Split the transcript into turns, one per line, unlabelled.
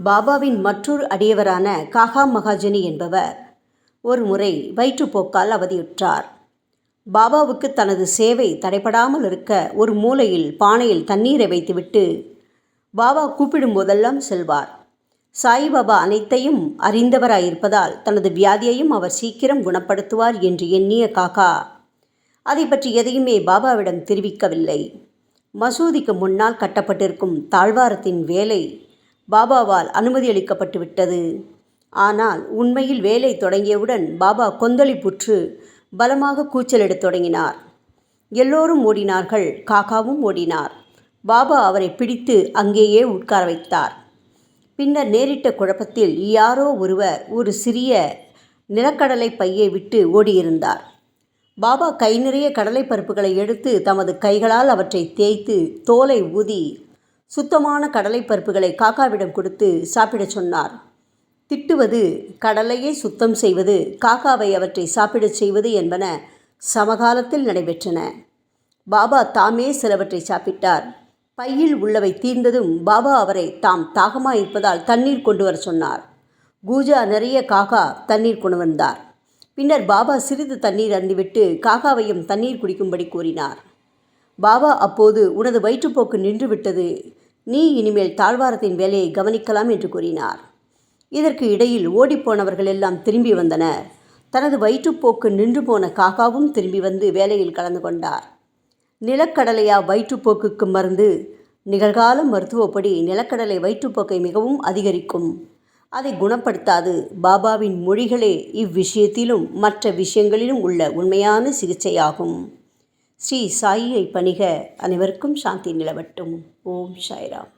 பாபாவின் மற்றொரு அடியவரான காகா மகாஜனி என்பவர் ஒரு முறை வயிற்றுப்போக்கால் அவதியுற்றார். பாபாவுக்கு தனது சேவை தடைபடாமல் இருக்க ஒரு மூலையில் பானையில் தண்ணீரை வைத்துவிட்டு பாபா கூப்பிடும் போதெல்லாம் செல்வார். சாயிபாபா அனைத்தையும் அறிந்தவராயிருப்பதால் தனது வியாதியையும் அவர் சீக்கிரம் குணப்படுத்துவார் என்று எண்ணிய காகா அதை பற்றி எதையுமே பாபாவிடம் தெரிவிக்கவில்லை. மசூதிக்கு முன்னால் கட்டப்பட்டிருக்கும் தாழ்வாரத்தின் வேலை பாபாவால் அனுமதி அளிக்கப்பட்டு விட்டது. ஆனால் உண்மையில் வேலை தொடங்கியவுடன் பாபா கொந்தளிப்புற்று பலமாக கூச்சலிடத் தொடங்கினார். எல்லோரும் ஓடினார்கள். காகாவும் ஓடினார். பாபா அவரை பிடித்து அங்கேயே உட்கார வைத்தார். பின்னர் நேரிட்ட குழப்பத்தில் யாரோ ஒருவர் ஒரு சிறிய நிலக்கடலை பையை விட்டு ஓடியிருந்தார். பாபா கை நிறைய கடலை பருப்புகளை எடுத்து தமது கைகளால் அவற்றை தேய்த்து தோலை ஊதி சுத்தமான கடலை பருப்புகளை காக்காவிடம் கொடுத்து சாப்பிடச் சொன்னார். திட்டுவது, கடலையை சுத்தம் செய்வது, காக்காவை அவற்றை சாப்பிடச் செய்வது என்பன சமகாலத்தில் நடைபெற்றன. பாபா தாமே சிலவற்றை சாப்பிட்டார். பையில் உள்ளவை தீர்ந்ததும் பாபா அவரை தாம் தாகமாயிருப்பதால் தண்ணீர் கொண்டு வர சொன்னார். கூஜா நிறைய காகா தண்ணீர் கொண்டு வந்தார். பின்னர் பாபா சிறிது தண்ணீர் அருந்திவிட்டு காகாவையும் தண்ணீர் குடிக்கும்படி கூறினார். பாபா அப்போது, உனது வயிற்றுப்போக்கு நின்றுவிட்டது, நீ இனிமேல் தாழ்வாரத்தின் வேலையை கவனிக்கலாம் என்று கூறினார். இதற்கு இடையில் ஓடிப்போனவர்கள் எல்லாம் திரும்பி வந்தனர். தனது வயிற்றுப்போக்கு நின்று போன காகாவும் திரும்பி வந்து வேலையில் கலந்து கொண்டார். நிலக்கடலையா வயிற்றுப்போக்குக்கு மருந்து? நிகழ்கால மருத்துவப்படி நிலக்கடலை வயிற்றுப்போக்கை மிகவும் அதிகரிக்கும், அதை குணப்படுத்தாது. பாபாவின் மொழிகளே இவ்விஷயத்திலும் மற்ற விஷயங்களிலும் உள்ள உண்மையான சிகிச்சையாகும். ஸ்ரீ சாயியை பணிக. அனைவருக்கும் சாந்தி நிலவட்டும். ஓம் சாய்ராம்.